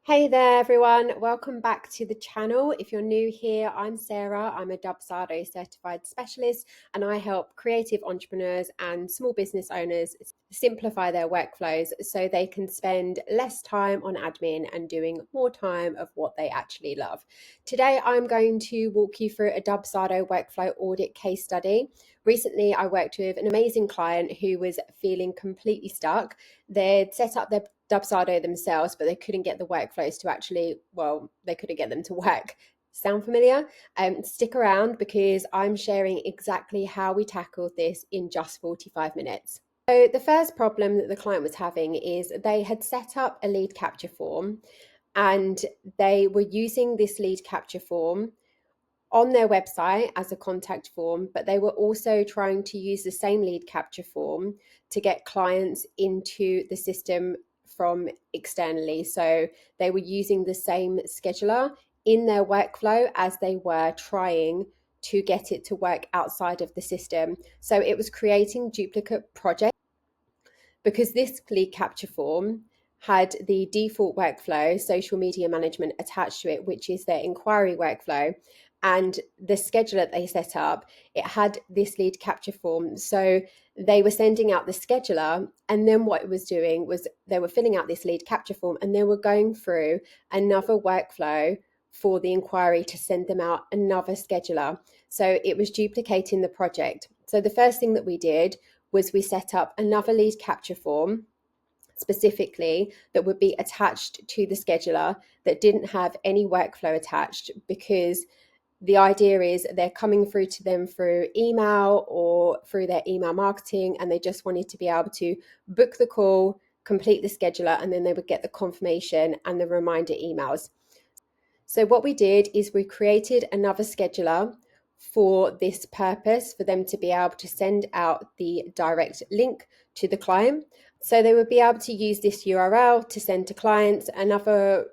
Hey there, everyone. Welcome back to the channel. If you're new here, I'm Sarah. I'm a Dubsado certified specialist, and I help creative entrepreneurs and small business owners simplify their workflows so they can spend less time on admin and doing more time of what they actually love. Today, I'm going to walk you through a Dubsado workflow audit case study. Recently, I worked with an amazing client who was feeling completely stuck. They'd set up their Dubsado themselves, but they couldn't get the workflows to they couldn't get them to work. Sound familiar? Stick around because I'm sharing exactly how we tackled this in just 45 minutes. So the first problem that the client was having is they had set up a lead capture form and they were using this lead capture form on their website as a contact form, but they were also trying to use the same lead capture form to get clients into the system from externally. So they were using the same scheduler in their workflow as they were trying to get it to work outside of the system. So it was creating duplicate projects because this lead capture form had the default workflow, social media management, attached to it, which is their inquiry workflow. And the scheduler they set up, it had this lead capture form. So they were sending out the scheduler, and then what it was doing was they were filling out this lead capture form and they were going through another workflow for the inquiry to send them out another scheduler. So it was duplicating the project. So the first thing that we did was we set up another lead capture form specifically that would be attached to the scheduler that didn't have any workflow attached, because the idea is they're coming through to them through email or through their email marketing, and they just wanted to be able to book the call, complete the scheduler, and then they would get the confirmation and the reminder emails. So what we did is we created another scheduler for this purpose, for them to be able to send out the direct link to the client. So they would be able to use this URL to send to clients. Another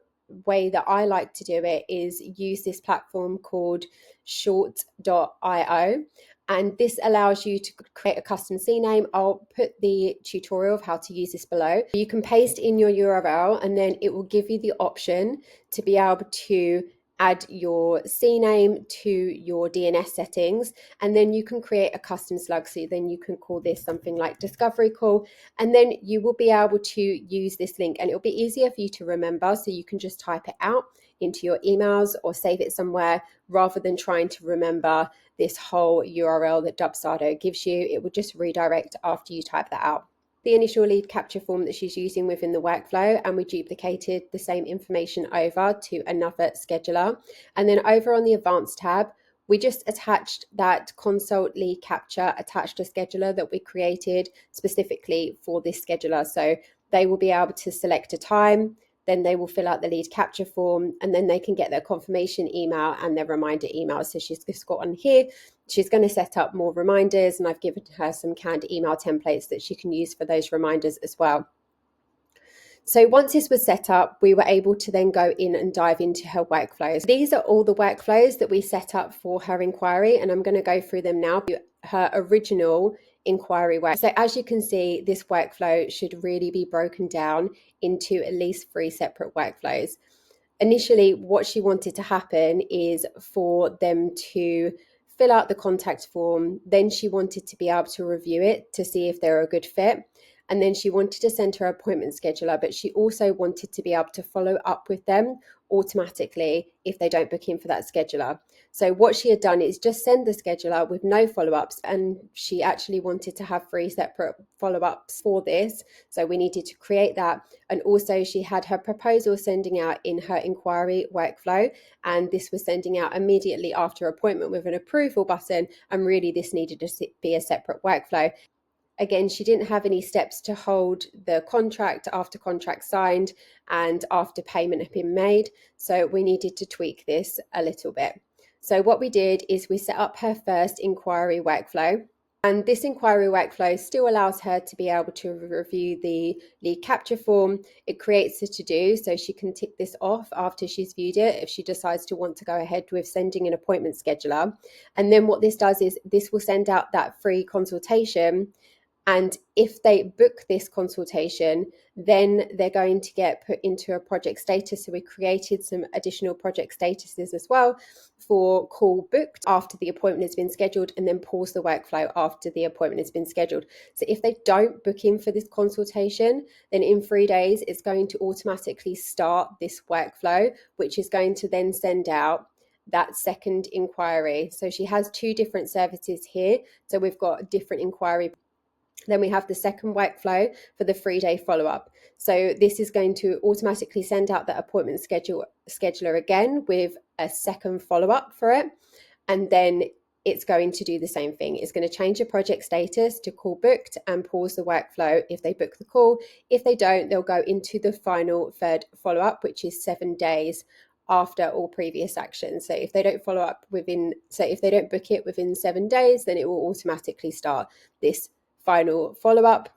way that I like to do it is use this platform called short.io. And this allows you to create a custom CNAME. I'll put the tutorial of how to use this below. You can paste in your URL and then it will give you the option to be able to add your CNAME to your DNS settings, and then you can create a custom slug. So then you can call this something like discovery call, and then you will be able to use this link and it'll be easier for you to remember. So you can just type it out into your emails or save it somewhere rather than trying to remember this whole URL that Dubsado gives you. It will just redirect after you type that out. The initial lead capture form that she's using within the workflow, and we duplicated the same information over to another scheduler. And then over on the advanced tab, we just attached that consult lead capture attached to scheduler that we created specifically for this scheduler. So they will be able to select a time, then they will fill out the lead capture form, and then they can get their confirmation email and their reminder email. So she's just got on here, she's going to set up more reminders, and I've given her some canned email templates that she can use for those reminders as well. So once this was set up, we were able to then go in and dive into her workflows. These are all the workflows that we set up for her inquiry, and I'm going to go through them now. Her original inquiry work. So as you can see, this workflow should really be broken down into at least 3 separate workflows. Initially, what she wanted to happen is for them to fill out the contact form. Then she wanted to be able to review it to see if they're a good fit. And then she wanted to send her appointment scheduler, but she also wanted to be able to follow up with them automatically if they don't book in for that scheduler. So what she had done is just send the scheduler with no follow-ups, and she actually wanted to have 3 separate follow-ups for this. So we needed to create that. And also she had her proposal sending out in her inquiry workflow, and this was sending out immediately after appointment with an approval button, and really this needed to be a separate workflow. Again, she didn't have any steps to hold the contract after contract signed and after payment had been made. So we needed to tweak this a little bit. So what we did is we set up her first inquiry workflow. And this inquiry workflow still allows her to be able to review the lead capture form. It creates a to-do, so she can tick this off after she's viewed it if she decides to want to go ahead with sending an appointment scheduler. And then what this does is this will send out that free consultation And if they book this consultation, then they're going to get put into a project status. So we created some additional project statuses as well for call booked after the appointment has been scheduled, and then pause the workflow after the appointment has been scheduled. So if they don't book in for this consultation, then in 3 days, it's going to automatically start this workflow, which is going to then send out that second inquiry. So she has 2 different services here. So we've got different inquiry. Then we have the second workflow for the 3-day follow-up. So this is going to automatically send out the appointment scheduler again with a second follow-up for it. And then it's going to do the same thing. It's going to change the project status to call booked and pause the workflow if they book the call. If they don't, they'll go into the final third follow-up, which is 7 days after all previous actions. So if they don't follow up if they don't book it within 7 days, then it will automatically start this final follow-up.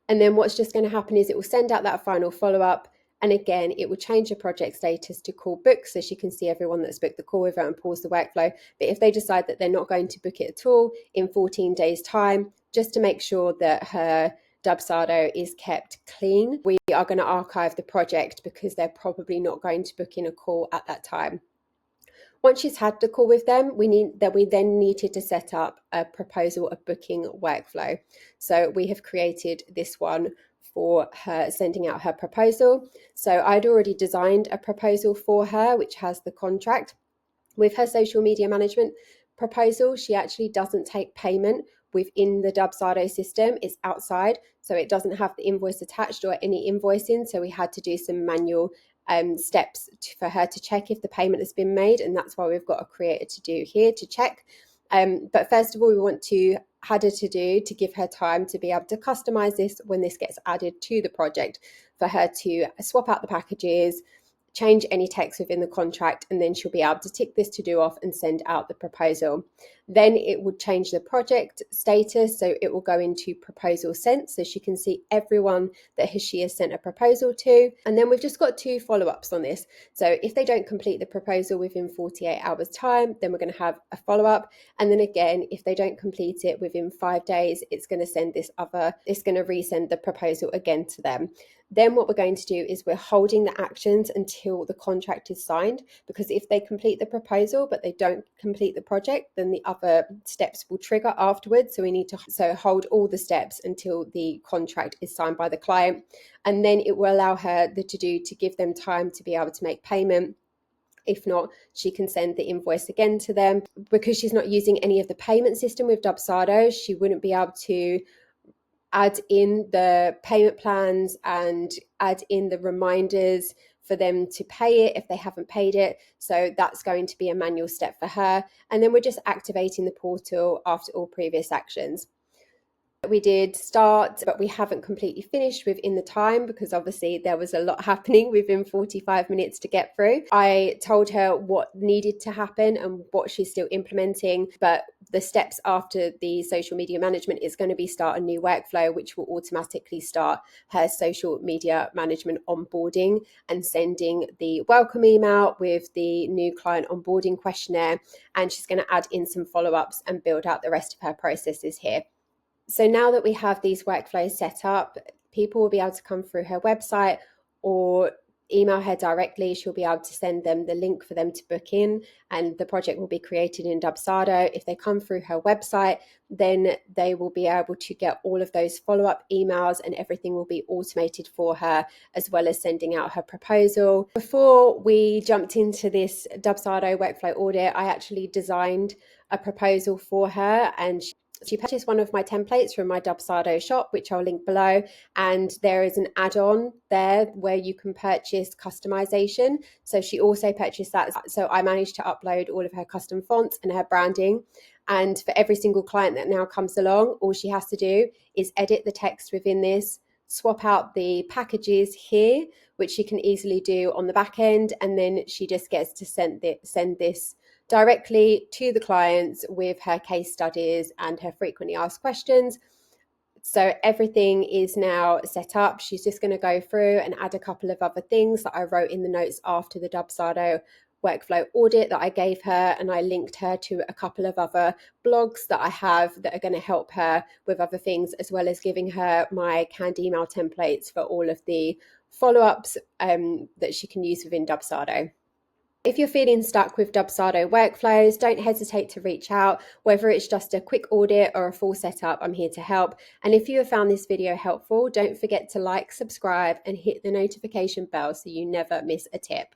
And then what's just going to happen is it will send out that final follow-up, and again it will change the project status to call book, so she can see everyone that's booked the call with her and pause the workflow. But if they decide that they're not going to book it at all in 14 days time, just to make sure that her Dubsado is kept clean, we are going to archive the project because they're probably not going to book in a call at that time. Once she's had the call with them, we then needed to set up a proposal, a booking workflow. So we have created this one for her sending out her proposal. So I'd already designed a proposal for her, which has the contract. With her social media management proposal, she actually doesn't take payment within the Dubsado system. It's outside, so it doesn't have the invoice attached or any invoicing. So we had to do some manual steps for her to check if the payment has been made, and that's why we've got a creator to do here to check. But first of all, we had her to give her time to be able to customize this when this gets added to the project, for her to swap out the packages, change any text within the contract, and then she'll be able to tick this to do off and send out the proposal. Then it would change the project status, so it will go into proposal sent, so she can see everyone that she has sent a proposal to. And then we've just got 2 follow-ups on this. So if they don't complete the proposal within 48 hours time, then we're going to have a follow-up. And then again, if they don't complete it within 5 days, it's going to resend the proposal again to them. Then what we're going to do is we're holding the actions until the contract is signed, because if they complete the proposal but they don't complete the project, then the other steps will trigger afterwards. So we need to hold all the steps until the contract is signed by the client, and then it will allow her to give them time to be able to make payment. If not, she can send the invoice again to them. Because she's not using any of the payment system with Dubsado, she wouldn't be able to add in the payment plans and add in the reminders for them to pay it if they haven't paid it. So that's going to be a manual step for her. And then we're just activating the portal after all previous actions. We did start, but we haven't completely finished within the time, because obviously there was a lot happening within 45 minutes to get through. I told her what needed to happen and what she's still implementing, but the steps after the social media management is going to be start a new workflow, which will automatically start her social media management onboarding and sending the welcome email with the new client onboarding questionnaire. And she's going to add in some follow-ups and build out the rest of her processes here. So now that we have these workflows set up, people will be able to come through her website or email her directly. She'll be able to send them the link for them to book in, and the project will be created in Dubsado. If they come through her website, then they will be able to get all of those follow-up emails, and everything will be automated for her, as well as sending out her proposal. Before we jumped into this Dubsado workflow audit, I actually designed a proposal for her, and she purchased one of my templates from my Dubsado shop, which I'll link below. And there is an add-on there where you can purchase customization. So she also purchased that. So I managed to upload all of her custom fonts and her branding. And for every single client that now comes along, all she has to do is edit the text within this, swap out the packages here, which she can easily do on the back end. And then she just gets to send this directly to the clients with her case studies and her frequently asked questions. So everything is now set up. She's just going to go through and add a couple of other things that I wrote in the notes after the Dubsado workflow audit that I gave her, and I linked her to a couple of other blogs that I have that are going to help her with other things, as well as giving her my canned email templates for all of the follow-ups that she can use within Dubsado. If you're feeling stuck with Dubsado workflows, don't hesitate to reach out. Whether it's just a quick audit or a full setup, I'm here to help. And if you have found this video helpful, don't forget to like, subscribe, and hit the notification bell so you never miss a tip.